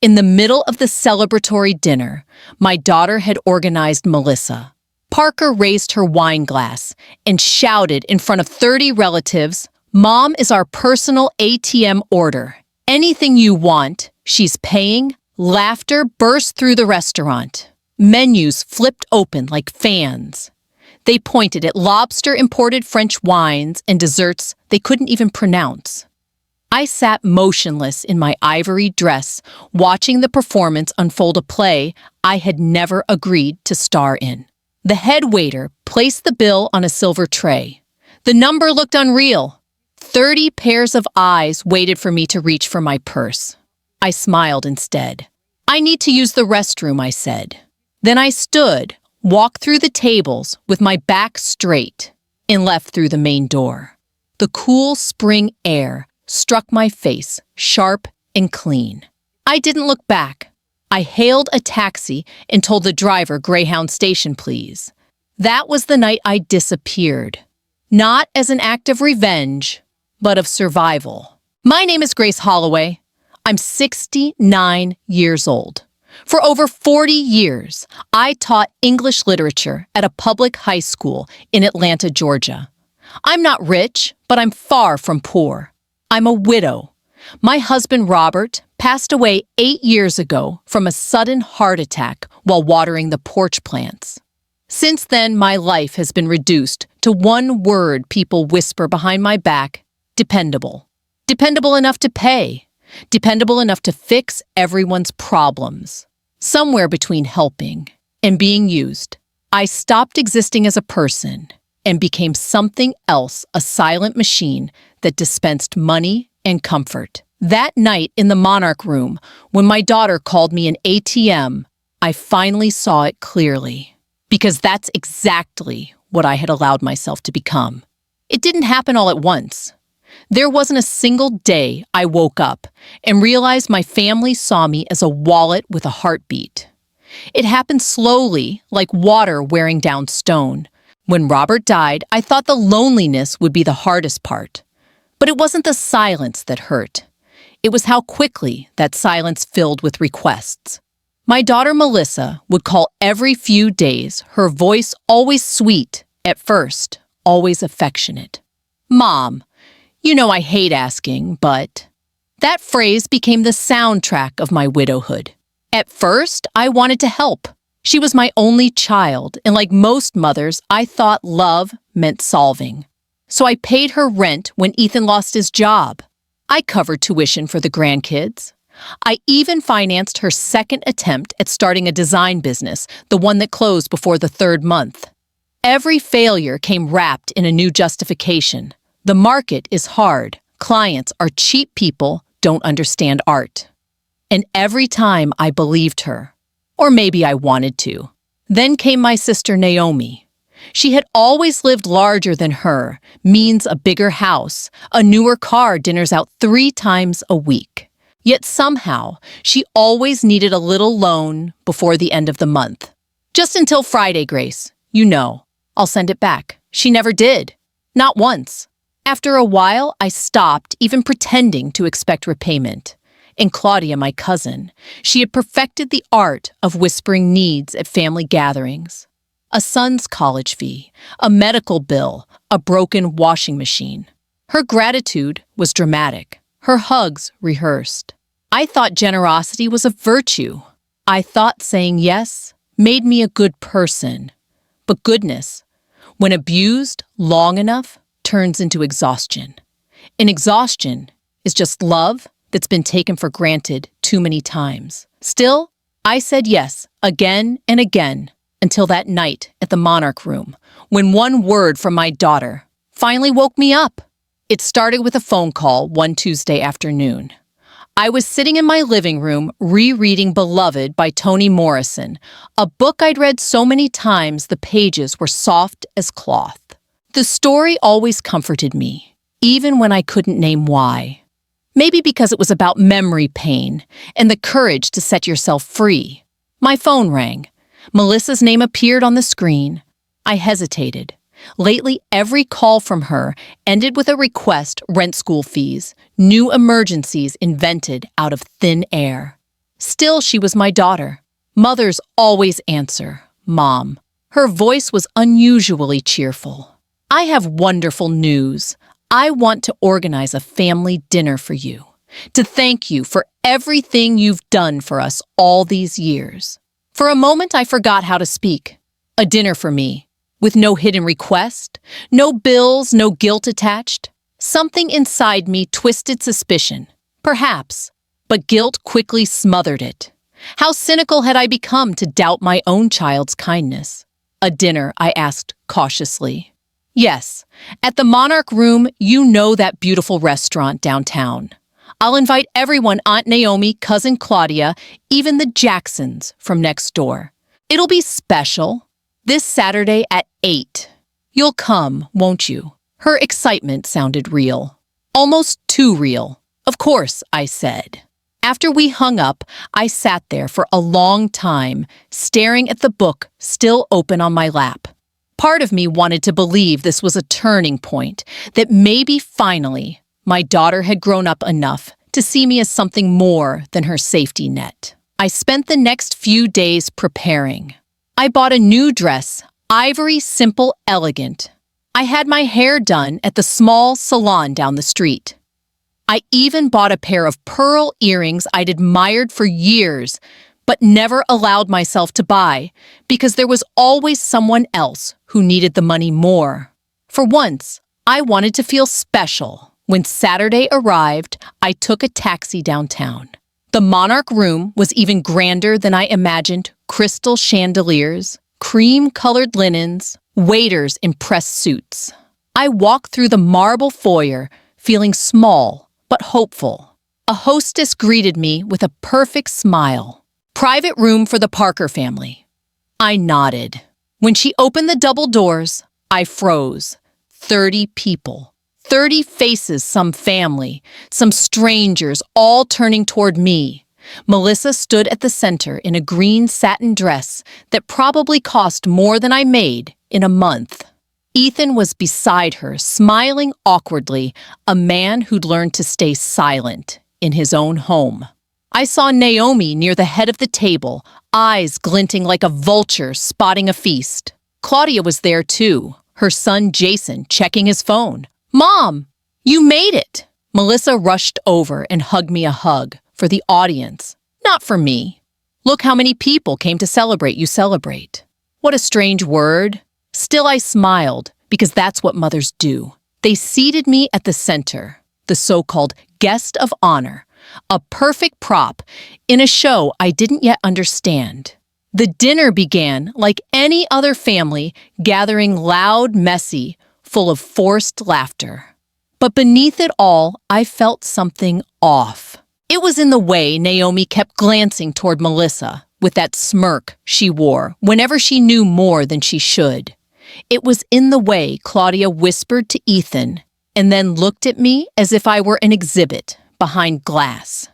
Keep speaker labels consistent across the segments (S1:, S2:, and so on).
S1: In the middle of the celebratory dinner, my daughter had organized Melissa. Parker raised her wine glass and shouted in front of 30 relatives, "Mom is our personal ATM order. Anything you want, she's paying." Laughter burst through the restaurant. Menus flipped open like fans. They pointed at lobster-imported French wines and desserts they couldn't even pronounce. I sat motionless in my ivory dress, watching the performance unfold, a play I had never agreed to star in. The head waiter placed the bill on a silver tray. The number looked unreal. 30 pairs of eyes waited for me to reach for my purse. I smiled instead. "I need to use the restroom," I said. Then I stood, walked through the tables with my back straight, and left through the main door. The cool spring air struck my face, sharp and clean. I didn't look back. I hailed a taxi and told the driver, "Greyhound Station, please." That was the night I disappeared. Not as an act of revenge, but of survival. My name is Grace Holloway. I'm 69 years old. For over 40 years, I taught English literature at a public high school in Atlanta, Georgia. I'm not rich, but I'm far from poor. I'm a widow. My husband, Robert, passed away 8 years ago from a sudden heart attack while watering the porch plants. Since then, my life has been reduced to one word people whisper behind my back: dependable. Dependable enough to pay. Dependable enough to fix everyone's problems. Somewhere between helping and being used, I stopped existing as a person and became something else, a silent machine that dispensed money and comfort. That night in the Monarch room, when my daughter called me an ATM, I finally saw it clearly. Because that's exactly what I had allowed myself to become. It didn't happen all at once. There wasn't a single day I woke up and realized my family saw me as a wallet with a heartbeat. It happened slowly, like water wearing down stone. When Robert died, I thought the loneliness would be the hardest part. But it wasn't the silence that hurt. It was how quickly that silence filled with requests. My daughter Melissa would call every few days, her voice always sweet at first, always affectionate. "Mom, you know I hate asking, but..." That phrase became the soundtrack of my widowhood. At first, I wanted to help. She was my only child, and like most mothers, I thought love meant solving. So I paid her rent when Ethan lost his job. I covered tuition for the grandkids. I even financed her second attempt at starting a design business, the one that closed before the 3rd month. Every failure came wrapped in a new justification. The market is hard. Clients are cheap people, don't understand art. And every time I believed her, or maybe I wanted to. Then came my sister Naomi. She had always lived larger than her, means a bigger house, a newer car, dinners out 3 times a week. Yet somehow, she always needed a little loan before the end of the month. "Just until Friday, Grace. You know, I'll send it back." She never did. Not once. After a while, I stopped even pretending to expect repayment. And Claudia, my cousin, she had perfected the art of whispering needs at family gatherings. A son's college fee, a medical bill, a broken washing machine. Her gratitude was dramatic, her hugs rehearsed. I thought generosity was a virtue. I thought saying yes made me a good person. But goodness, when abused long enough, turns into exhaustion. And exhaustion is just love that's been taken for granted too many times. Still, I said yes again and again until that night at the Monarch room, when one word from my daughter finally woke me up. It started with a phone call one Tuesday afternoon. I was sitting in my living room rereading Beloved by Toni Morrison, a book I'd read so many times the pages were soft as cloth. The story always comforted me, even when I couldn't name why. Maybe because it was about memory pain and the courage to set yourself free. My phone rang. Melissa's name appeared on the screen. I hesitated. Lately, every call from her ended with a request: rent school fees, new emergencies invented out of thin air. Still, she was my daughter. Mothers always answer, Mom. Her voice was unusually cheerful. I have wonderful news. I want to organize a family dinner for you, to thank you for everything you've done for us all these years. For a moment, I forgot how to speak. A dinner for me, with no hidden request, no bills, no guilt attached. Something inside me twisted suspicion, perhaps, but guilt quickly smothered it. How cynical had I become to doubt my own child's kindness? A dinner, I asked cautiously. Yes, at the Monarch Room, you know, that beautiful restaurant downtown. I'll invite everyone, Aunt Naomi, Cousin Claudia, even the Jacksons from next door. It'll be special. This Saturday at 8. You'll come, won't you? Her excitement sounded real. Almost too real. Of course, I said. After we hung up, I sat there for a long time, staring at the book still open on my lap. Part of me wanted to believe this was a turning point, that maybe finally my daughter had grown up enough to see me as something more than her safety net. I spent the next few days preparing. I bought a new dress, ivory, simple, elegant. I had my hair done at the small salon down the street. I even bought a pair of pearl earrings I'd admired for years, but never allowed myself to buy because there was always someone else who needed the money more. For once, I wanted to feel special. When Saturday arrived, I took a taxi downtown. The Monarch Room was even grander than I imagined. Crystal chandeliers, cream-colored linens, waiters in pressed suits. I walked through the marble foyer, feeling small but hopeful. A hostess greeted me with a perfect smile. Private room for the Parker family. I nodded. When she opened the double doors, I froze. 30 people. 30 faces, some family, some strangers, all turning toward me. Melissa stood at the center in a green satin dress that probably cost more than I made in a month. Ethan was beside her, smiling awkwardly, a man who'd learned to stay silent in his own home. I saw Naomi near the head of the table, eyes glinting like a vulture spotting a feast. Claudia was there too, her son Jason checking his phone. Mom, you made it! Melissa rushed over and hugged me a hug. For the audience, not for me. Look how many people came to celebrate you celebrate. What a strange word. Still, I smiled, because that's what mothers do. They seated me at the center, the so-called guest of honor, a perfect prop in a show I didn't yet understand. The dinner began like any other family, gathering loud, messy, full of forced laughter. But beneath it all, I felt something off. It was in the way Naomi kept glancing toward Melissa, with that smirk she wore whenever she knew more than she should. It was in the way Claudia whispered to Ethan and then looked at me as if I were an exhibit behind glass.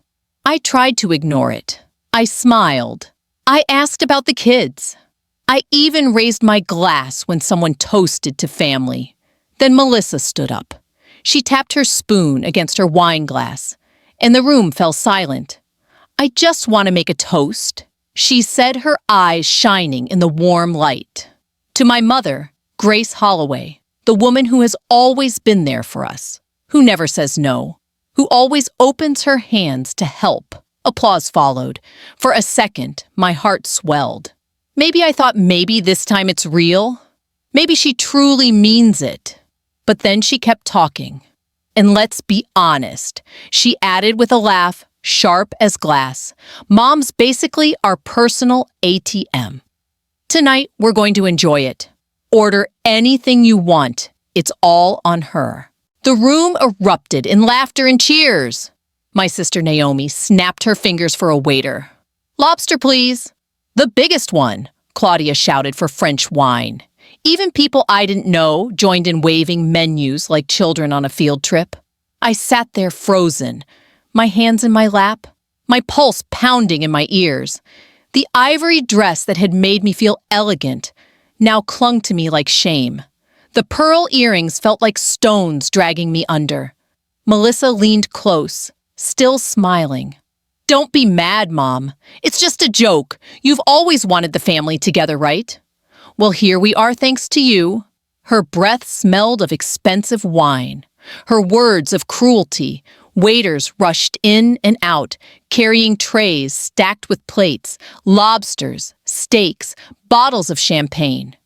S1: I tried to ignore it. I smiled. I asked about the kids. I even raised my glass when someone toasted to family. Then Melissa stood up. She tapped her spoon against her wine glass, and the room fell silent. I just want to make a toast, she said, her eyes shining in the warm light. To my mother, Grace Holloway, the woman who has always been there for us, who never says no, who always opens her hands to help. Applause followed. For a second, my heart swelled. Maybe I thought maybe this time it's real. Maybe she truly means it. But then she kept talking. And let's be honest, she added with a laugh, sharp as glass, Mom's basically our personal ATM. Tonight, we're going to enjoy it. Order anything you want. It's all on her. The room erupted in laughter and cheers. My sister Naomi snapped her fingers for a waiter. Lobster, please. The biggest one, Claudia shouted for French wine. Even people I didn't know joined in waving menus like children on a field trip. I sat there frozen, my hands in my lap, my pulse pounding in my ears. The ivory dress that had made me feel elegant now clung to me like shame. The pearl earrings felt like stones dragging me under. Melissa leaned close, still smiling. Don't be mad, Mom. It's just a joke. You've always wanted the family together, right? Well, here we are thanks to you. Her breath smelled of expensive wine. Her words of cruelty. Waiters rushed in and out, carrying trays stacked with plates, lobsters, steaks, bottles of champagne.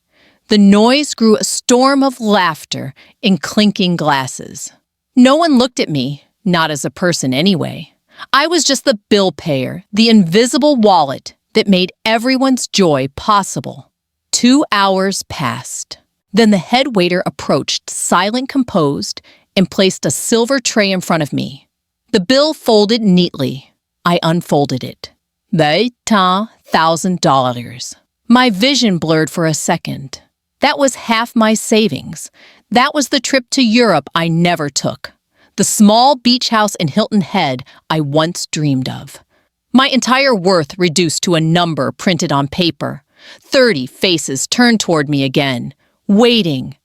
S1: The noise grew a storm of laughter and clinking glasses. No one looked at me, not as a person anyway. I was just the bill payer, the invisible wallet that made everyone's joy possible. 2 hours passed. Then the head waiter approached, silent, composed, and placed a silver tray in front of me. The bill folded neatly. I unfolded it. $10,000. My vision blurred for a second. That was half my savings. That was the trip to Europe I never took. The small beach house in Hilton Head I once dreamed of. My entire worth reduced to a number printed on paper. 30 faces turned toward me again, waiting.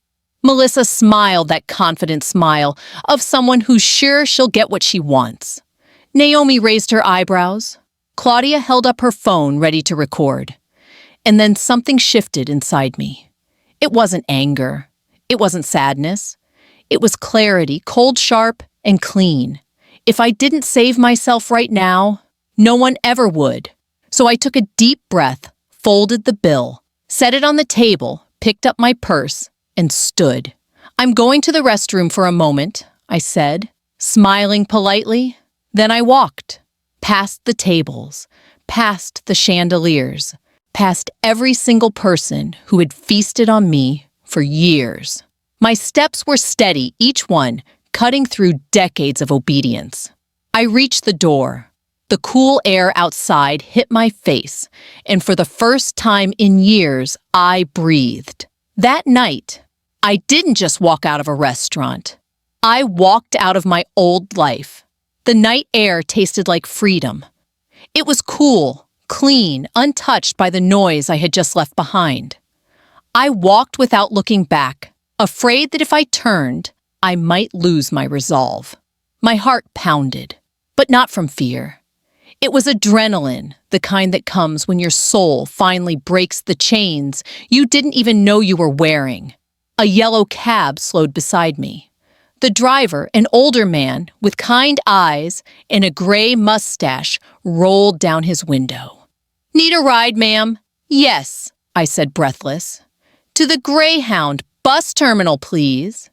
S1: Melissa smiled that confident smile of someone who's sure she'll get what she wants. Naomi raised her eyebrows. Claudia held up her phone ready to record. And then something shifted inside me. It wasn't anger. It wasn't sadness. It was clarity, cold, sharp, and clean. If I didn't save myself right now, no one ever would. So I took a deep breath, folded the bill, set it on the table, picked up my purse, and stood. I'm going to the restroom for a moment, I said, smiling politely. Then I walked, past the tables, past the chandeliers, past every single person who had feasted on me for years. My steps were steady, each one cutting through decades of obedience. I reached the door. The cool air outside hit my face, and for the first time in years, I breathed. That night, I didn't just walk out of a restaurant. I walked out of my old life. The night air tasted like freedom. It was cool, clean, untouched by the noise I had just left behind. I walked without looking back, afraid that if I turned, I might lose my resolve. My heart pounded, but not from fear. It was adrenaline, the kind that comes when your soul finally breaks the chains you didn't even know you were wearing. A yellow cab slowed beside me. The driver, an older man with kind eyes and a gray mustache, rolled down his window. "Need a ride, ma'am?" "Yes," I said, breathless. "To the Greyhound bus terminal, please."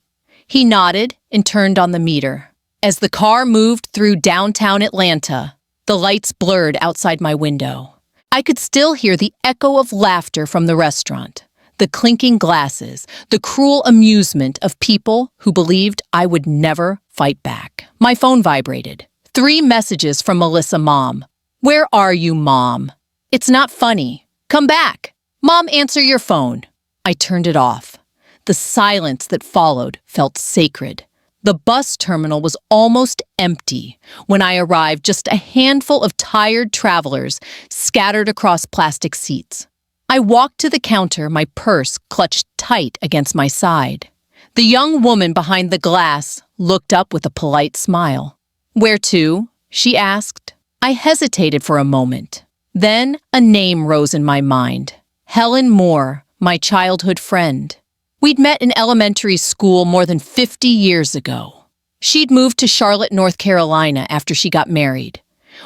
S1: He nodded and turned on the meter. As the car moved through downtown Atlanta, the lights blurred outside my window. I could still hear the echo of laughter from the restaurant, the clinking glasses, the cruel amusement of people who believed I would never fight back. My phone vibrated. 3 messages from Melissa, Mom. "Where are you, Mom? It's not funny. Come back. Mom, answer your phone." I turned it off. The silence that followed felt sacred. The bus terminal was almost empty when I arrived, just a handful of tired travelers scattered across plastic seats. I walked to the counter, my purse clutched tight against my side. The young woman behind the glass looked up with a polite smile. "Where to?" she asked. I hesitated for a moment. Then a name rose in my mind. Helen Moore, my childhood friend. We'd met in elementary school more than 50 years ago. She'd moved to Charlotte, North Carolina after she got married.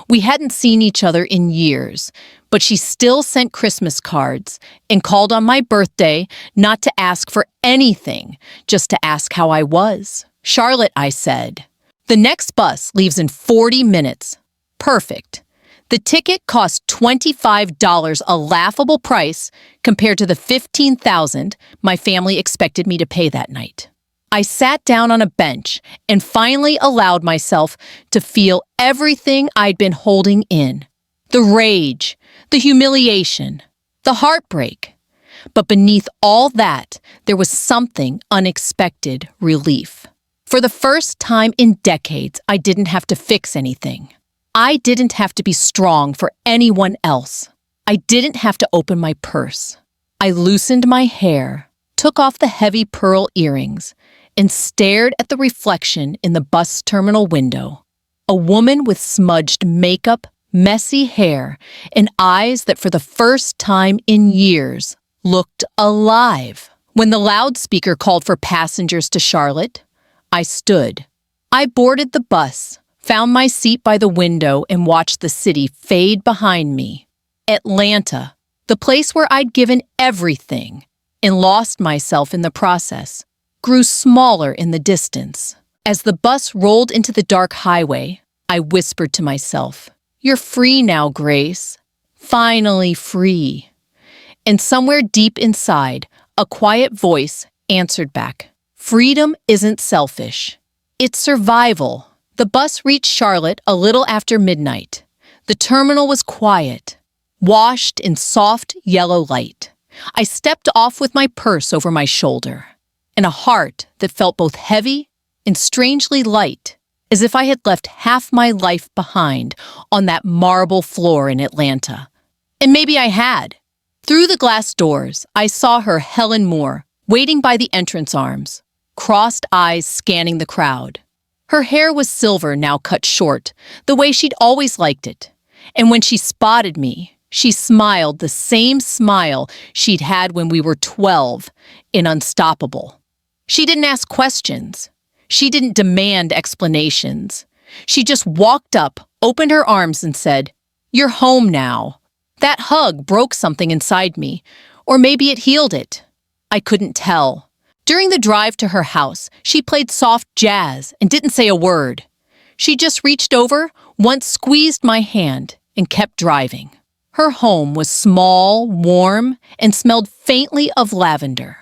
S1: We hadn't seen each other in years, but she still sent Christmas cards and called on my birthday not to ask for anything, just to ask how I was. "Charlotte," I said. "The next bus leaves in 40 minutes. Perfect." The ticket cost $25, a laughable price compared to the $15,000 my family expected me to pay that night. I sat down on a bench and finally allowed myself to feel everything I'd been holding in. The rage, the humiliation, the heartbreak. But beneath all that, there was something unexpected: relief. For the first time in decades, I didn't have to fix anything. I didn't have to be strong for anyone else. I didn't have to open my purse. I loosened my hair, took off the heavy pearl earrings, and stared at the reflection in the bus terminal window. A woman with smudged makeup, messy hair, and eyes that for the first time in years looked alive. When the loudspeaker called for passengers to Charlotte, I stood. I boarded the bus, found my seat by the window, and watched the city fade behind me. Atlanta, the place where I'd given everything and lost myself in the process, grew smaller in the distance. As the bus rolled into the dark highway, I whispered to myself, "You're free now, Grace. Finally free." And somewhere deep inside, a quiet voice answered back, "Freedom isn't selfish. It's survival." The bus reached Charlotte a little after midnight. The terminal was quiet, washed in soft yellow light. I stepped off with my purse over my shoulder, and a heart that felt both heavy and strangely light, as if I had left half my life behind on that marble floor in Atlanta. And maybe I had. Through the glass doors, I saw her, Helen Moore, waiting by the entrance arms, crossed eyes scanning the crowd. Her hair was silver, now cut short, the way she'd always liked it. And when she spotted me, she smiled the same smile she'd had when we were 12 in Unstoppable. She didn't ask questions. She didn't demand explanations. She just walked up, opened her arms, and said, "You're home now." That hug broke something inside me, or maybe it healed it. I couldn't tell. During the drive to her house, she played soft jazz and didn't say a word. She just reached over, once squeezed my hand, and kept driving. Her home was small, warm, and smelled faintly of lavender.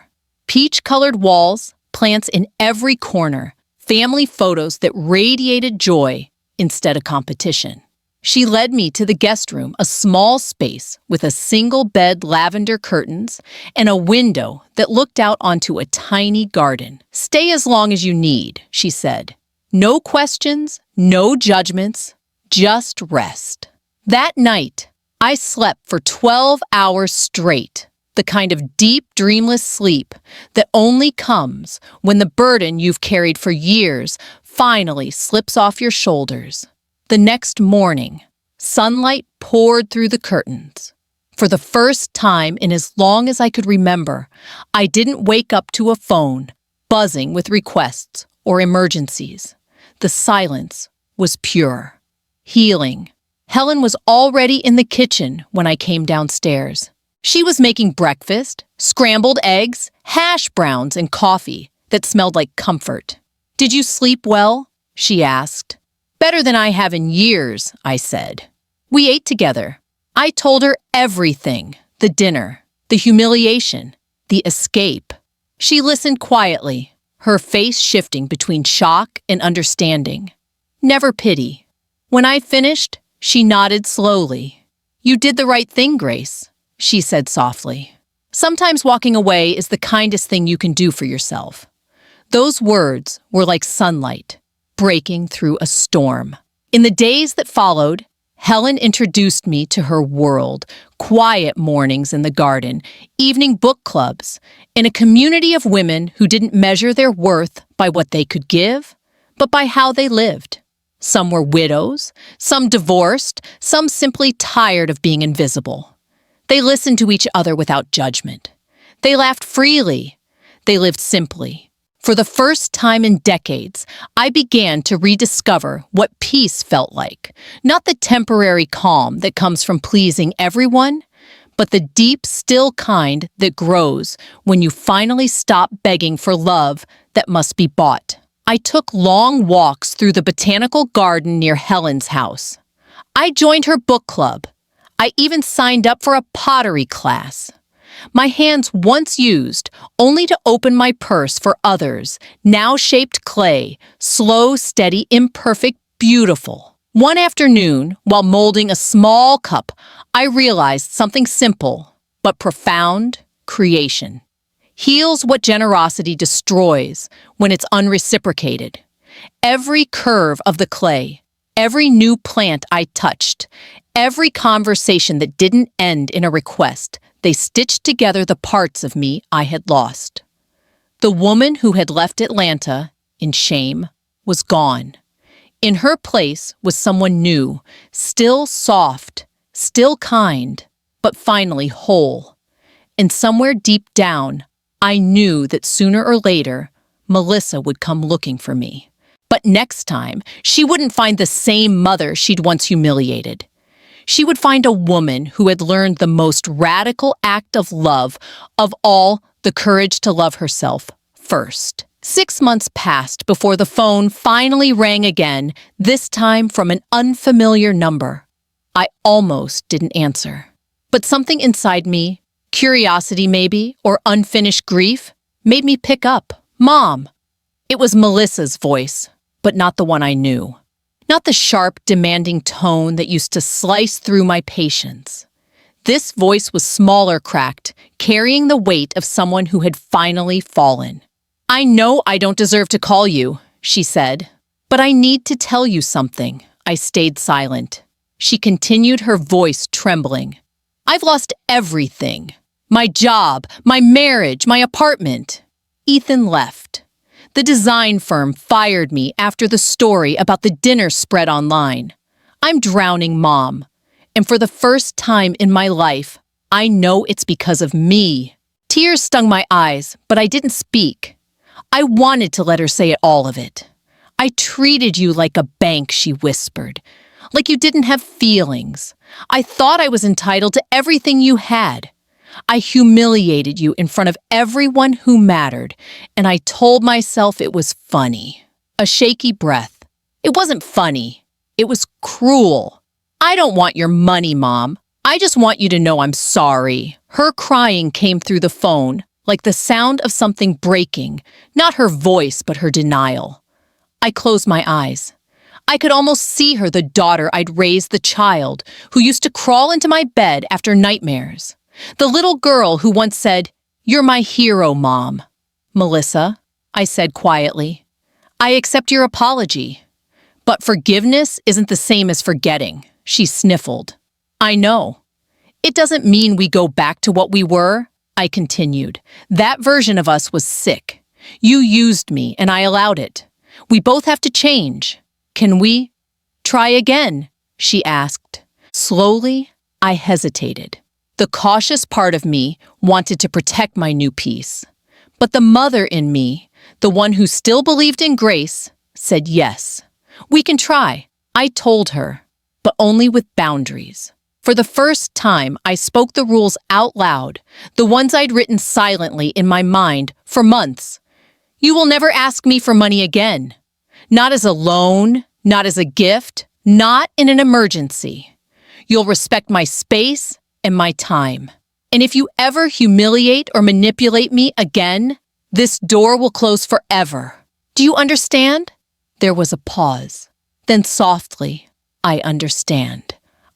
S1: Peach-colored walls, plants in every corner, family photos that radiated joy instead of competition. She led me to the guest room, a small space with a single bed, lavender curtains, and a window that looked out onto a tiny garden. "Stay as long as you need," she said. "No questions, no judgments, just rest." That night, I slept for 12 hours straight, the kind of deep, dreamless sleep that only comes when the burden you've carried for years finally slips off your shoulders. The next morning, sunlight poured through the curtains. For the first time in as long as I could remember, I didn't wake up to a phone buzzing with requests or emergencies. The silence was pure. Healing. Helen was already in the kitchen when I came downstairs. She was making breakfast, scrambled eggs, hash browns, and coffee that smelled like comfort. "Did you sleep well?" she asked. "Better than I have in years," I said. We ate together. I told her everything, the dinner, the humiliation, the escape. She listened quietly, her face shifting between shock and understanding. Never pity. When I finished, she nodded slowly. "You did the right thing, Grace," she said softly. "Sometimes walking away is the kindest thing you can do for yourself." Those words were like sunlight, breaking through a storm. In the days that followed, Helen introduced me to her world, quiet mornings in the garden, evening book clubs, in a community of women who didn't measure their worth by what they could give, but by how they lived. Some were widows, some divorced, some simply tired of being invisible. They listened to each other without judgment. They laughed freely. They lived simply. For the first time in decades, I began to rediscover what peace felt like. Not the temporary calm that comes from pleasing everyone, but the deep, still kind that grows when you finally stop begging for love that must be bought. I took long walks through the botanical garden near Helen's house. I joined her book club. I even signed up for a pottery class. My hands once used only to open my purse for others, now shaped clay, slow, steady, imperfect, beautiful. One afternoon, while molding a small cup, I realized something simple but profound: creation heals what generosity destroys when it's unreciprocated. Every curve of the clay, every new plant I touched, every conversation that didn't end in a request, they stitched together the parts of me I had lost. The woman who had left Atlanta in shame was gone. In her place was someone new, still soft, still kind, but finally whole. And somewhere deep down, I knew that sooner or later, Melissa would come looking for me. But next time, she wouldn't find the same mother she'd once humiliated. She would find a woman who had learned the most radical act of love of all, the courage to love herself first. 6 months passed before the phone finally rang again, this time from an unfamiliar number. I almost didn't answer. But something inside me, curiosity maybe, or unfinished grief, made me pick up. Mom. It was Melissa's voice, but not the one I knew. Not the sharp, demanding tone that used to slice through my patience. This voice was smaller, cracked, carrying the weight of someone who had finally fallen. I know I don't deserve to call you, she said, but I need to tell you something. I stayed silent. She continued, her voice trembling. I've lost everything. My job, my marriage, my apartment. Ethan left. The design firm fired me after the story about the dinner spread online. I'm drowning, Mom. And for the first time in my life, I know it's because of me. Tears stung my eyes, but I didn't speak. I wanted to let her say all of it. I treated you like a bank, she whispered. Like you didn't have feelings. I thought I was entitled to everything you had. I humiliated you in front of everyone who mattered, and I told myself it was funny. A shaky breath. It wasn't funny. It was cruel. I don't want your money, Mom. I just want you to know I'm sorry. Her crying came through the phone, like the sound of something breaking, not her voice, but her denial. I closed my eyes. I could almost see her, the daughter I'd raised, the child who used to crawl into my bed after nightmares. The little girl who once said, "You're my hero, Mom." Melissa, I said quietly, I accept your apology. But forgiveness isn't the same as forgetting, she sniffled. I know. It doesn't mean we go back to what we were, I continued. That version of us was sick. You used me and I allowed it. We both have to change. Can we try again? She asked. Slowly, I hesitated. The cautious part of me wanted to protect my new peace. But the mother in me, the one who still believed in Grace, said yes. We can try, I told her, but only with boundaries. For the first time, I spoke the rules out loud, the ones I'd written silently in my mind for months. You will never ask me for money again. Not as a loan, not as a gift, not in an emergency. You'll respect my space and my time. And if you ever humiliate or manipulate me again, this door will close forever. Do you understand? There was a pause. Then softly, I understand.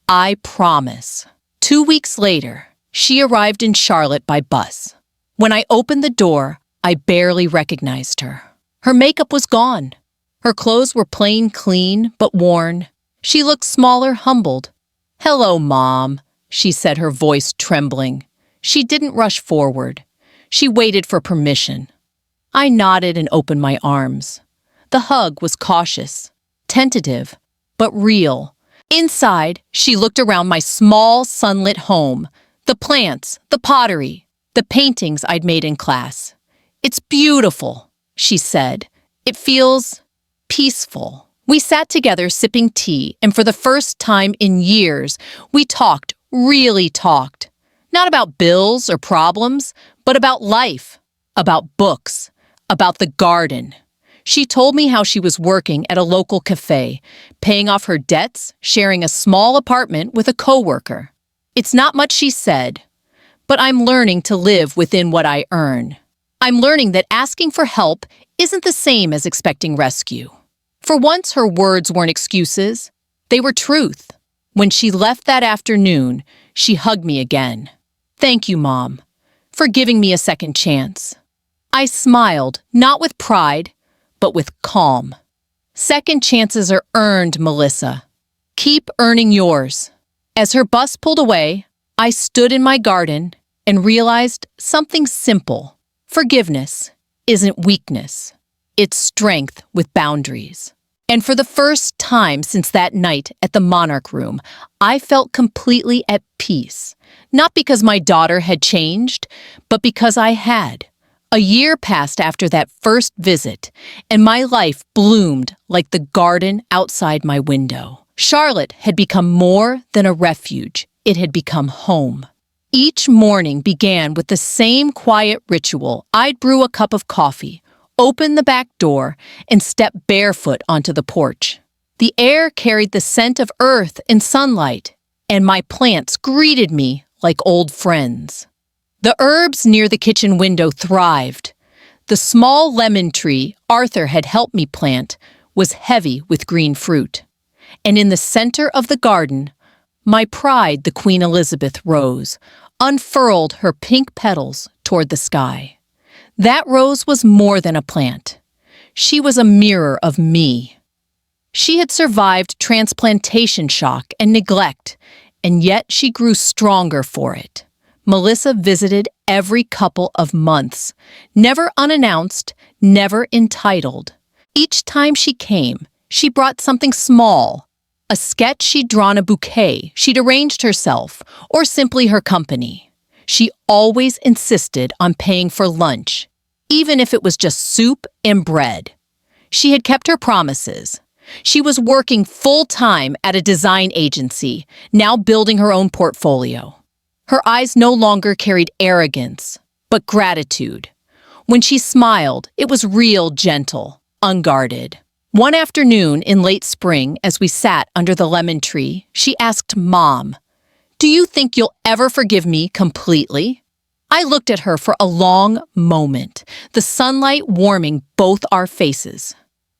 S1: I promise. 2 weeks later, she arrived in Charlotte by bus. When I opened the door, I barely recognized her. Her makeup was gone. Her clothes were plain clean, but worn. She looked smaller, humbled. Hello, Mom, she said, her voice trembling. She didn't rush forward. She waited for permission. I nodded and opened my arms. The hug was cautious, tentative, but real. Inside, she looked around my small, sunlit home, the plants, the pottery, the paintings I'd made in class. It's beautiful, she said. It feels peaceful. We sat together sipping tea, and for the first time in years, we talked, really talked. Not about bills or problems, but about life, about books, about the garden. She told me how she was working at a local cafe, paying off her debts, sharing a small apartment with a coworker. It's not much, she said, but I'm learning to live within what I earn. I'm learning that asking for help isn't the same as expecting rescue. For once, her words weren't excuses. They were truth. When she left that afternoon, she hugged me again. Thank you, Mom, for giving me a second chance. I smiled, not with pride, but with calm. Second chances are earned, Melissa. Keep earning yours. As her bus pulled away, I stood in my garden and realized something simple. Forgiveness isn't weakness. It's strength with boundaries. And for the first time since that night at the Monarch Room, I felt completely at peace. Not because my daughter had changed, but because I had. A year passed after that first visit, and my life bloomed like the garden outside my window. Charlotte had become more than a refuge. It had become home. Each morning began with the same quiet ritual. I'd brew a cup of coffee, open the back door, and step barefoot onto the porch. The air carried the scent of earth and sunlight, and my plants greeted me like old friends. The herbs near the kitchen window thrived. The small lemon tree Arthur had helped me plant was heavy with green fruit. And in the center of the garden, my pride, the Queen Elizabeth, rose, unfurled her pink petals toward the sky. That rose was more than a plant. She was a mirror of me. She had survived transplantation shock and neglect, and yet she grew stronger for it. Melissa visited every couple of months, never unannounced, never entitled. Each time she came, she brought something small, a sketch she'd drawn, a bouquet she'd arranged herself, or simply her company. She always insisted on paying for lunch, even if it was just soup and bread. She had kept her promises. She was working full-time at a design agency, now building her own portfolio. Her eyes no longer carried arrogance, but gratitude. When she smiled, it was real, gentle, unguarded. One afternoon in late spring, as we sat under the lemon tree, she asked Mom, "Do you think you'll ever forgive me completely?" I looked at her for a long moment, the sunlight warming both our faces.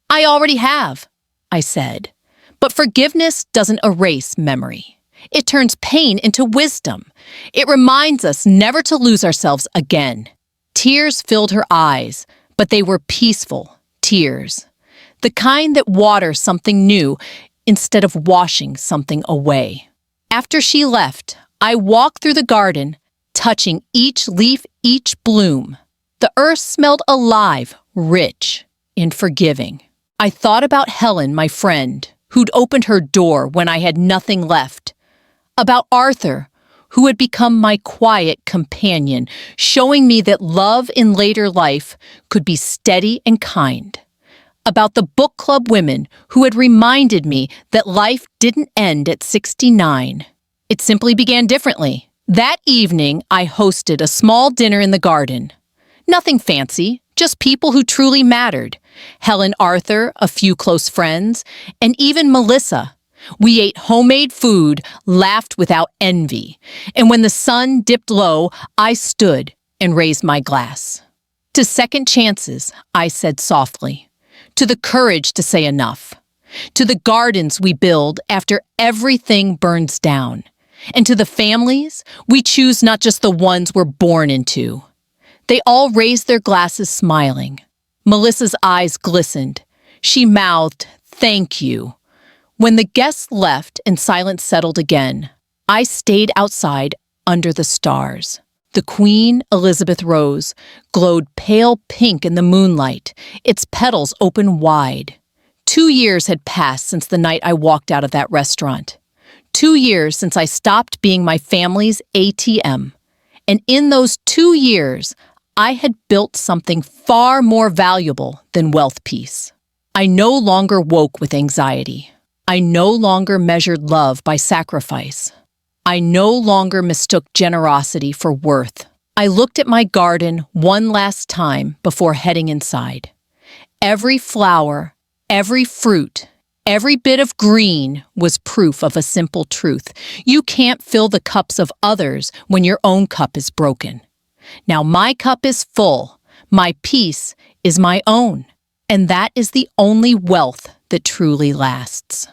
S1: "I already have," I said. But forgiveness doesn't erase memory. It turns pain into wisdom. It reminds us never to lose ourselves again. Tears filled her eyes, but they were peaceful tears. The kind that water something new instead of washing something away. After she left, I walked through the garden, touching each leaf, each bloom. The earth smelled alive, rich, and forgiving. I thought about Helen, my friend, who'd opened her door when I had nothing left. About Arthur, who had become my quiet companion, showing me that love in later life could be steady and kind. About the book club women who had reminded me that life didn't end at 69. It simply began differently. That evening, I hosted a small dinner in the garden. Nothing fancy, just people who truly mattered. Helen, Arthur, a few close friends, and even Melissa. We ate homemade food, laughed without envy, and when the sun dipped low, I stood and raised my glass. To second chances, I said softly. To the courage to say enough. To the gardens we build after everything burns down. And to the families, we choose not just the ones we're born into. They all raised their glasses smiling. Melissa's eyes glistened. She mouthed, "Thank you." When the guests left and silence settled again, I stayed outside under the stars. The Queen Elizabeth rose glowed pale pink in the moonlight, its petals open wide. 2 years had passed since the night I walked out of that restaurant. 2 years since I stopped being my family's ATM. And in those 2 years, I had built something far more valuable than wealth peace. I no longer woke with anxiety. I no longer measured love by sacrifice. I no longer mistook generosity for worth. I looked at my garden one last time before heading inside. Every flower, every fruit, every bit of green was proof of a simple truth. You can't fill the cups of others when your own cup is broken. Now my cup is full. My peace is my own. And that is the only wealth that truly lasts.